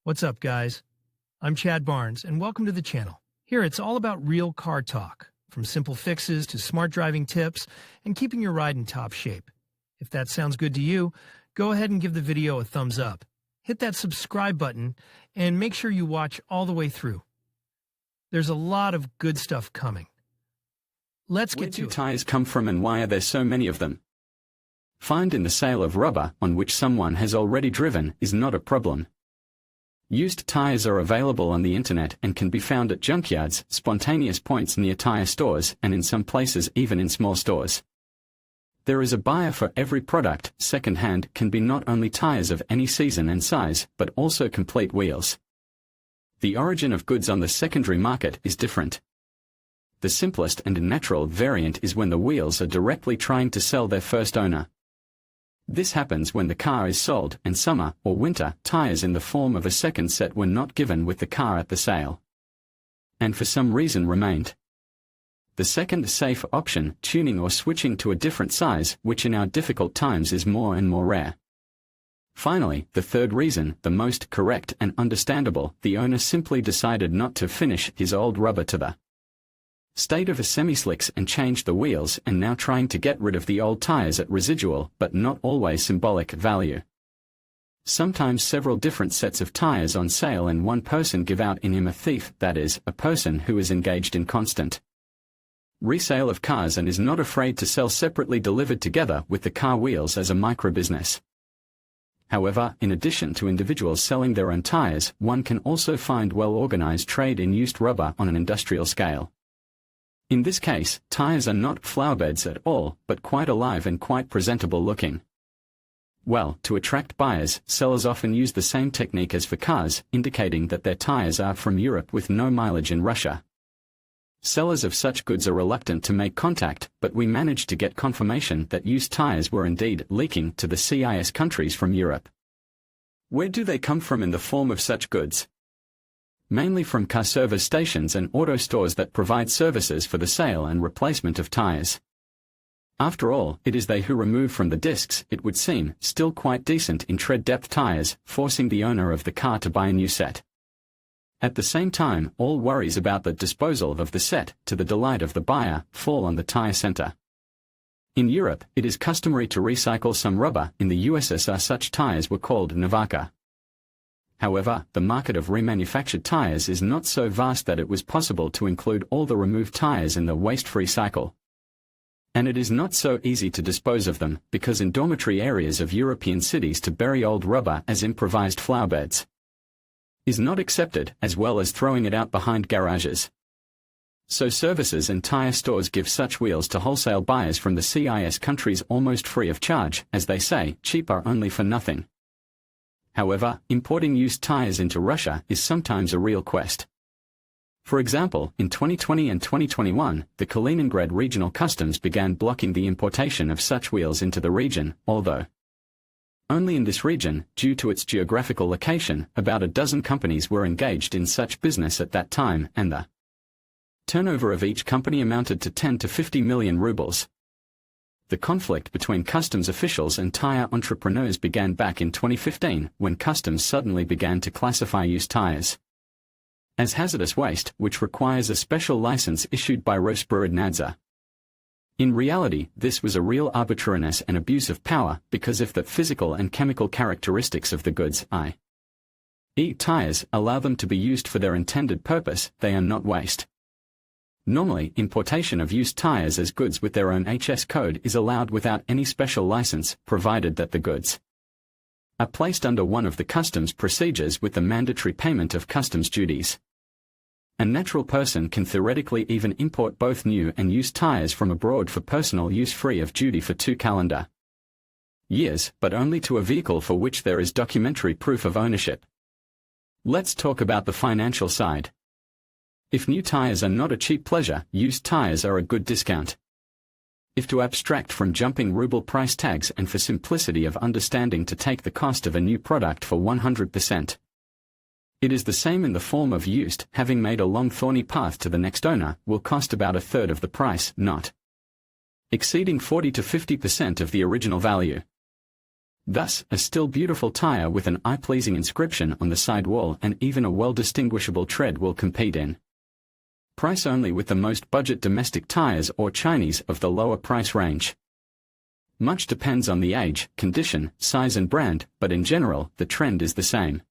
What's up, guys? I'm Chad Barnes, and welcome to the channel. Here, it's all about real car talk, from simple fixes to smart driving tips and keeping your ride in top shape. If that sounds good to you, go ahead and give the video a thumbs up. Hit that subscribe button, and make sure you watch all the way through. There's a lot of good stuff coming. Let's get to it. Where do tires come from and why are there so many of them? Find in the sale of rubber on which someone has already driven is not a problem. Used tires are available on the internet and can be found at junkyards, spontaneous points near tire stores, and in some places even in small stores. There is a buyer for every product. Second-hand can be not only tires of any season and size, but also complete wheels. The origin of goods on the secondary market is different. The simplest and natural variant is when the wheels are directly trying to sell their first owner. This happens when the car is sold and summer or winter tires in the form of a second set were not given with the car at the sale, and for some reason remained. The second safe option, tuning or switching to a different size, which in our difficult times is more and more rare. Finally, the third reason, the most correct and understandable, the owner simply decided not to finish his old rubber to the state of a semi-slicks and changed the wheels and now trying to get rid of the old tires at residual but not always symbolic value. Sometimes several different sets of tires on sale and one person give out in him a thief, that is, a person who is engaged in constant resale of cars and is not afraid to sell separately delivered together with the car wheels as a micro-business. However, in addition to individuals selling their own tires, one can also find well-organized trade in used rubber on an industrial scale. In this case, tires are not flowerbeds at all, but quite alive and quite presentable looking. Well, to attract buyers, sellers often use the same technique as for cars, indicating that their tires are from Europe with no mileage in Russia. Sellers of such goods are reluctant to make contact, but we managed to get confirmation that used tires were indeed leaking to the CIS countries from Europe. Where do they come from in the form of such goods? Mainly from car service stations and auto stores that provide services for the sale and replacement of tires. After all, it is they who remove from the discs, it would seem, still quite decent in tread depth tires, forcing the owner of the car to buy a new set. At the same time, all worries about the disposal of the set, to the delight of the buyer, fall on the tire center. In Europe, it is customary to recycle some rubber. In the USSR such tires were called Novaka. However, the market of remanufactured tires is not so vast that it was possible to include all the removed tires in the waste-free cycle. And it is not so easy to dispose of them, because in dormitory areas of European cities to bury old rubber as improvised flowerbeds is not accepted, as well as throwing it out behind garages. So services and tire stores give such wheels to wholesale buyers from the CIS countries almost free of charge, as they say, cheap are only for nothing. However, importing used tires into Russia is sometimes a real quest. For example, in 2020 and 2021, the Kaliningrad Regional Customs began blocking the importation of such wheels into the region, although only in this region, due to its geographical location, about a dozen companies were engaged in such business at that time, and the turnover of each company amounted to 10 to 50 million rubles. The conflict between customs officials and tire entrepreneurs began back in 2015, when customs suddenly began to classify used tires as hazardous waste, which requires a special license issued by Rosprirodnadzor. In reality, this was a real arbitrariness and abuse of power, because if the physical and chemical characteristics of the goods, i.e. tires, allow them to be used for their intended purpose, they are not waste. Normally, importation of used tires as goods with their own HS code is allowed without any special license, provided that the goods are placed under one of the customs procedures with the mandatory payment of customs duties. A natural person can theoretically even import both new and used tires from abroad for personal use free of duty for 2 calendar years, but only to a vehicle for which there is documentary proof of ownership. Let's talk about the financial side. If new tires are not a cheap pleasure, used tires are a good discount. If to abstract from jumping ruble price tags and for simplicity of understanding to take the cost of a new product for 100%. It is the same in the form of used, having made a long thorny path to the next owner, will cost about a third of the price, not exceeding 40 to 50% of the original value. Thus, a still beautiful tire with an eye-pleasing inscription on the sidewall and even a well-distinguishable tread will compete in price only with the most budget domestic tires or Chinese of the lower price range. Much depends on the age, condition, size and brand, but in general, the trend is the same.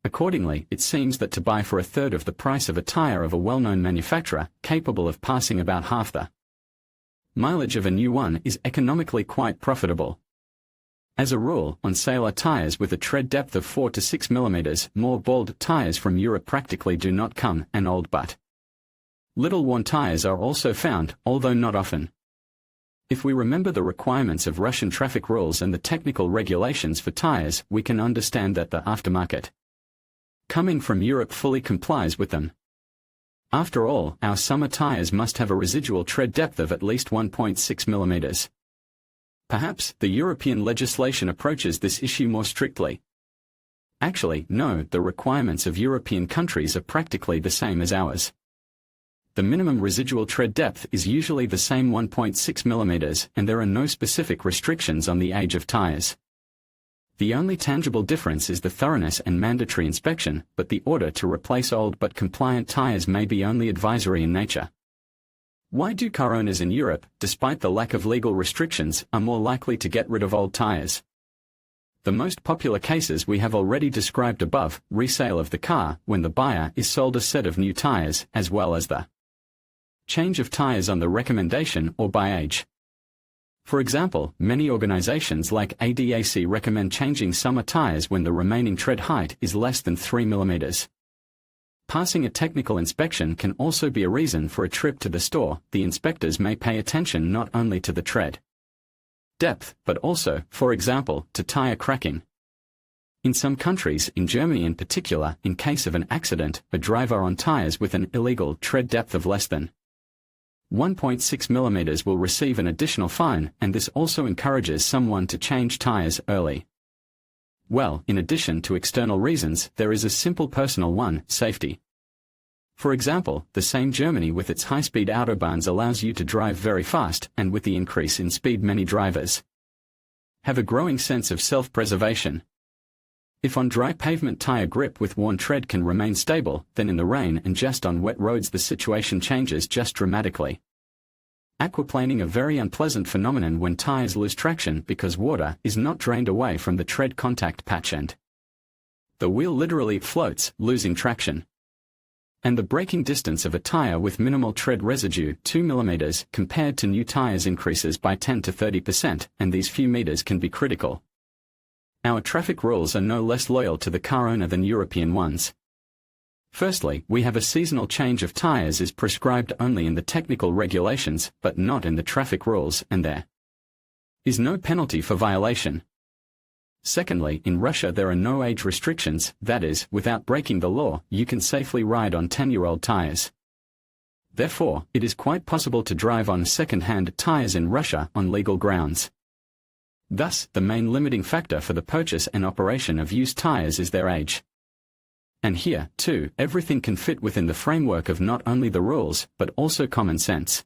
Accordingly, it seems that to buy for a third of the price of a tire of a well-known manufacturer, capable of passing about half the mileage of a new one, is economically quite profitable. As a rule, on sale are tires with a tread depth of 4 to 6 mm. More bald tires from Europe practically do not come, and old but little worn tires are also found, although not often. If we remember the requirements of Russian traffic rules and the technical regulations for tires, we can understand that the aftermarket coming from Europe fully complies with them. After all, our summer tires must have a residual tread depth of at least 1.6 mm. Perhaps the European legislation approaches this issue more strictly. Actually, no, the requirements of European countries are practically the same as ours. The minimum residual tread depth is usually the same 1.6 mm, and there are no specific restrictions on the age of tires. The only tangible difference is the thoroughness and mandatory inspection, but the order to replace old but compliant tires may be only advisory in nature. Why do car owners in Europe, despite the lack of legal restrictions, are more likely to get rid of old tires? The most popular cases we have already described above: resale of the car, when the buyer is sold a set of new tires, as well as the change of tires on the recommendation or by age. For example, many organizations like ADAC recommend changing summer tires when the remaining tread height is less than 3 mm. Passing a technical inspection can also be a reason for a trip to the store. The inspectors may pay attention not only to the tread depth, but also, for example, to tire cracking. In some countries, in Germany in particular, in case of an accident, a driver on tires with an illegal tread depth of less than 1.6 mm will receive an additional fine, and this also encourages someone to change tires early. Well, in addition to external reasons, there is a simple personal one: safety. For example, the same Germany with its high-speed autobahns allows you to drive very fast, and with the increase in speed many drivers have a growing sense of self-preservation. If on dry pavement tire grip with worn tread can remain stable, then in the rain and just on wet roads the situation changes just dramatically. Aquaplaning, a very unpleasant phenomenon when tires lose traction because water is not drained away from the tread contact patch and the wheel literally floats, losing traction. And the braking distance of a tire with minimal tread residue, 2 mm, compared to new tires increases by 10 to 30%, and these few meters can be critical. Our traffic rules are no less loyal to the car owner than European ones. Firstly, we have a seasonal change of tires is prescribed only in the technical regulations, but not in the traffic rules, and there is no penalty for violation. Secondly, in Russia there are no age restrictions, that is, without breaking the law, you can safely ride on 10-year-old tires. Therefore, it is quite possible to drive on second-hand tires in Russia on legal grounds. Thus, the main limiting factor for the purchase and operation of used tires is their age. And here, too, everything can fit within the framework of not only the rules, but also common sense.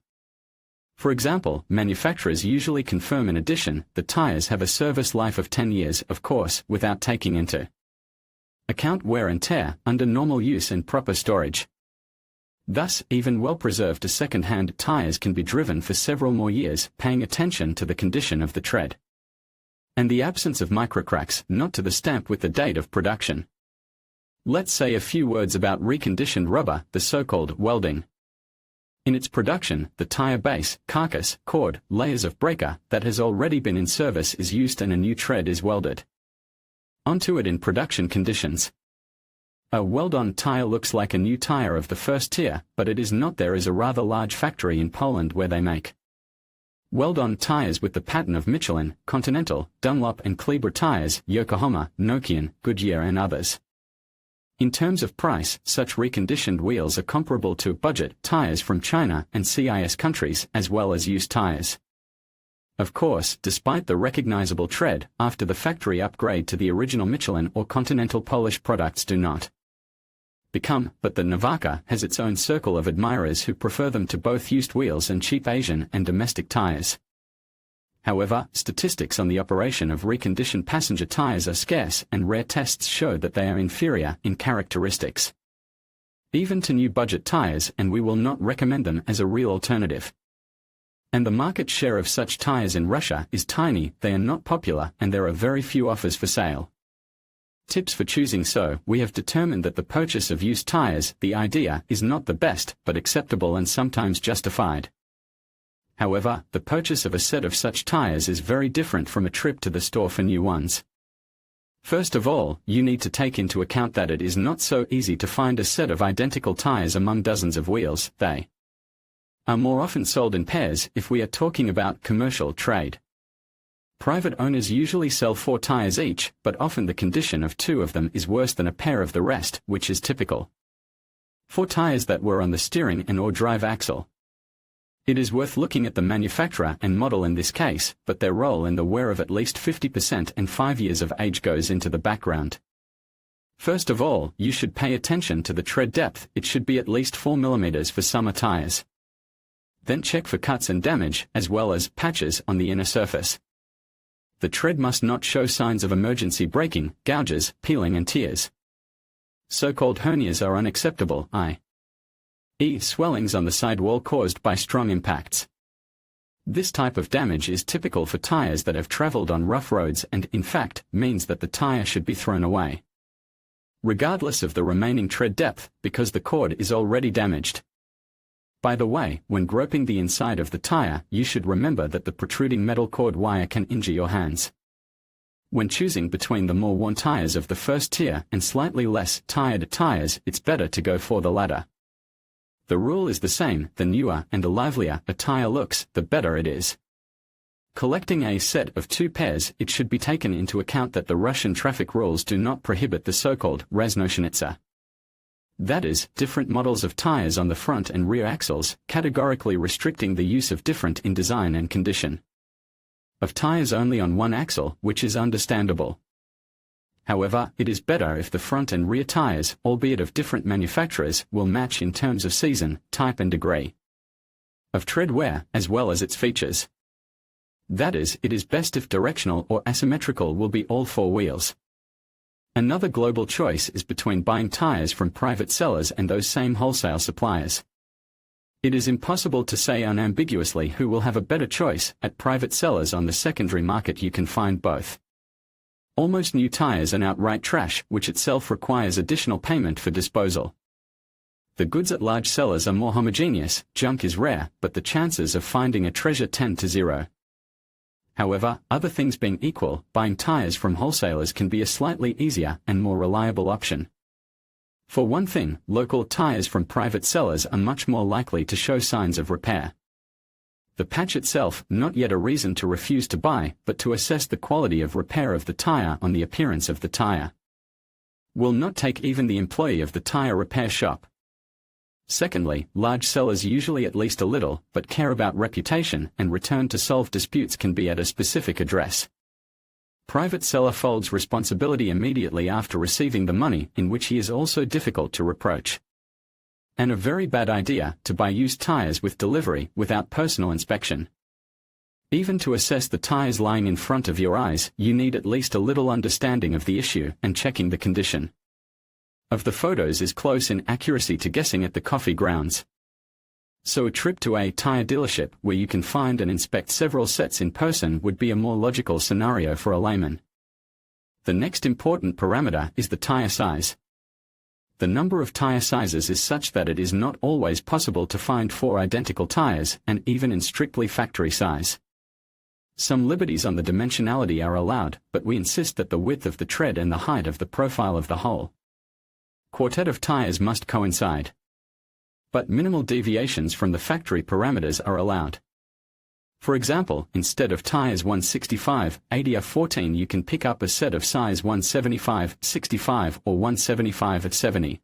For example, manufacturers usually confirm in addition that tires have a service life of 10 years, of course, without taking into account wear and tear, under normal use and proper storage. Thus, even well-preserved second-hand tires can be driven for several more years, paying attention to the condition of the tread and the absence of microcracks, not to the stamp with the date of production. Let's say a few words about reconditioned rubber, the so-called welding. In its production, the tire base, carcass, cord, layers of breaker that has already been in service is used and a new tread is welded onto it in production conditions. A weld-on tire looks like a new tire of the first tier, but it is not. There is a rather large factory in Poland where they make weld-on tires with the pattern of Michelin, Continental, Dunlop and Kleber tires, Yokohama, Nokian, Goodyear and others. In terms of price, such reconditioned wheels are comparable to budget tires from China and CIS countries, as well as used tires. Of course, despite the recognizable tread, after the factory upgrade to the original Michelin or Continental Polish products do not become, but the Navaka has its own circle of admirers who prefer them to both used wheels and cheap Asian and domestic tires. However, statistics on the operation of reconditioned passenger tires are scarce, and rare tests show that they are inferior in characteristics even to new budget tires, and we will not recommend them as a real alternative. And the market share of such tires in Russia is tiny, they are not popular, and there are very few offers for sale. Tips for choosing: so, we have determined that the purchase of used tires, the idea, is not the best, but acceptable and sometimes justified. However, the purchase of a set of such tires is very different from a trip to the store for new ones. First of all, you need to take into account that it is not so easy to find a set of identical tires among dozens of wheels. They are more often sold in pairs if we are talking about commercial trade. Private owners usually sell 4 tires each, but often the condition of 2 of them is worse than a pair of the rest, which is typical. 4 tires that were on the steering and/or drive axle. It is worth looking at the manufacturer and model in this case, but their role in the wear of at least 50% and 5 years of age goes into the background. First of all, you should pay attention to the tread depth. It should be at least 4 mm for summer tires. Then check for cuts and damage, as well as patches on the inner surface. The tread must not show signs of emergency braking, gouges, peeling and tears. So-called hernias are unacceptable, i.e. swellings on the sidewall caused by strong impacts. This type of damage is typical for tires that have traveled on rough roads and, in fact, means that the tire should be thrown away, regardless of the remaining tread depth, because the cord is already damaged. By the way, when groping the inside of the tire, you should remember that the protruding metal cord wire can injure your hands. When choosing between the more worn tires of the first tier and slightly less tired tires, it's better to go for the latter. The rule is the same: the newer and the livelier a tire looks, the better it is. Collecting a set of 2 pairs, it should be taken into account that the Russian traffic rules do not prohibit the so-called raznoshenitsa. That is, different models of tires on the front and rear axles, categorically restricting the use of different in design and condition of tires only on one axle, which is understandable. However, it is better if the front and rear tires, albeit of different manufacturers, will match in terms of season, type and degree of tread wear, as well as its features. That is, it is best if directional or asymmetrical will be all 4 wheels. Another global choice is between buying tires from private sellers and those same wholesale suppliers. It is impossible to say unambiguously who will have a better choice. At private sellers on the secondary market you can find both almost new tires and outright trash, which itself requires additional payment for disposal. The goods at large sellers are more homogeneous, junk is rare, but the chances of finding a treasure tend to 0. However, other things being equal, buying tires from wholesalers can be a slightly easier and more reliable option. For one thing, local tires from private sellers are much more likely to show signs of repair. The patch itself, not yet a reason to refuse to buy, but to assess the quality of repair of the tire on the appearance of the tire. Will not take even the employee of the tire repair shop. Secondly, large sellers usually at least a little, but care about reputation, and return to solve disputes can be at a specific address. Private seller folds responsibility immediately after receiving the money, in which he is also difficult to reproach. And a very bad idea to buy used tires with delivery without personal inspection. Even to assess the tires lying in front of your eyes, you need at least a little understanding of the issue and checking the condition of the photos is close in accuracy to guessing at the coffee grounds. So a trip to a tire dealership where you can find and inspect several sets in person would be a more logical scenario for a layman. The next important parameter is the tire size. The number of tire sizes is such that it is not always possible to find 4 identical tires, and even in strictly factory size. Some liberties on the dimensionality are allowed, but we insist that the width of the tread and the height of the profile of the whole quartet of tires must coincide. But minimal deviations from the factory parameters are allowed. For example, instead of tires 165/80 or 14, you can pick up a set of size 175/65 or 175/70.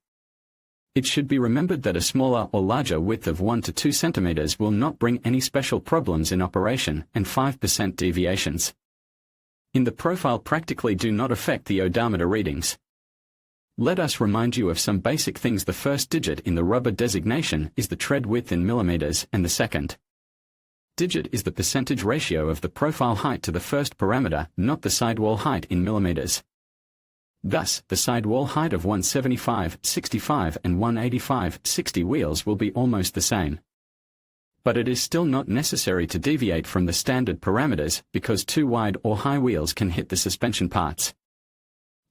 It should be remembered that a smaller or larger width of 1 to 2 centimeters will not bring any special problems in operation, and 5% deviations in the profile practically do not affect the odometer readings. Let us remind you of some basic things. The first digit in the rubber designation is the tread width in millimeters, and the second Digit is the percentage ratio of the profile height to the first parameter, not the sidewall height in millimeters. Thus, the sidewall height of 175/65 and 185/60 wheels will be almost the same. But it is still not necessary to deviate from the standard parameters because too wide or high wheels can hit the suspension parts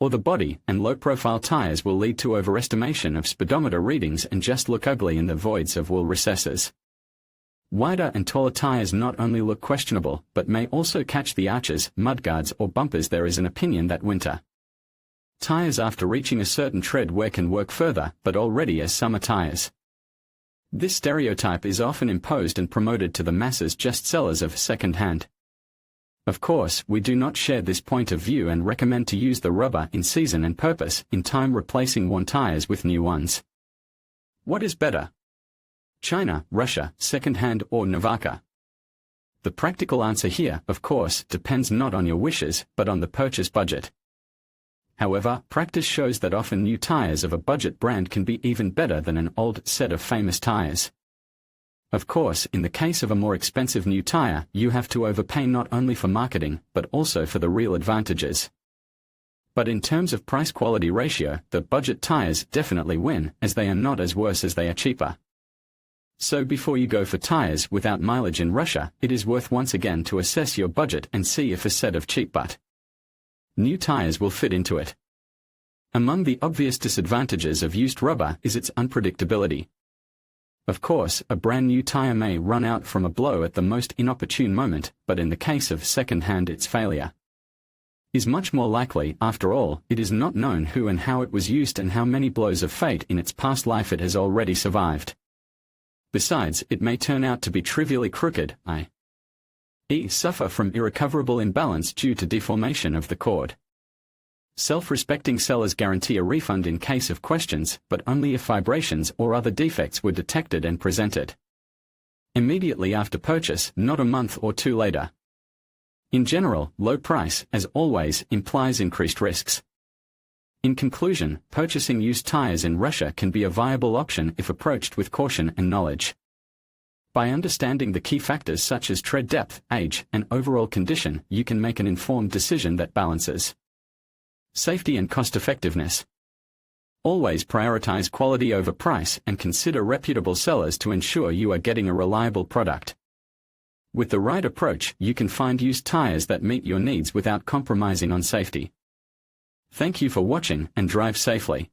or the body, and low-profile tires will lead to overestimation of speedometer readings and just look ugly in the voids of wheel recesses. Wider and taller tires not only look questionable, but may also catch the arches, mudguards or bumpers. There is an opinion that winter tires after reaching a certain tread wear can work further, but already as summer tires. This stereotype is often imposed and promoted to the masses, just sellers of second-hand. Of course, we do not share this point of view and recommend to use the rubber in season and purpose, in time replacing worn tires with new ones. What is better? China, Russia, second-hand or Navaka? The practical answer here, of course, depends not on your wishes, but on the purchase budget. However, practice shows that often new tires of a budget brand can be even better than an old set of famous tires. Of course, in the case of a more expensive new tire, you have to overpay not only for marketing, but also for the real advantages. But in terms of price-quality ratio, the budget tires definitely win, as they are not as worse as they are cheaper. So before you go for tires without mileage in Russia, it is worth once again to assess your budget and see if a set of cheap but new tires will fit into it. Among the obvious disadvantages of used rubber is its unpredictability. Of course, a brand new tire may run out from a blow at the most inopportune moment, but in the case of second-hand its failure is much more likely. After all, it is not known who and how it was used and how many blows of fate in its past life it has already survived. Besides, it may turn out to be trivially crooked, i.e. suffer from irrecoverable imbalance due to deformation of the cord. Self-respecting sellers guarantee a refund in case of questions, but only if vibrations or other defects were detected and presented immediately after purchase, not a month or two later. In general, low price, as always, implies increased risks. In conclusion, purchasing used tires in Russia can be a viable option if approached with caution and knowledge. By understanding the key factors such as tread depth, age, and overall condition, you can make an informed decision that balances safety and cost-effectiveness. Always prioritize quality over price and consider reputable sellers to ensure you are getting a reliable product. With the right approach, you can find used tires that meet your needs without compromising on safety. Thank you for watching and drive safely.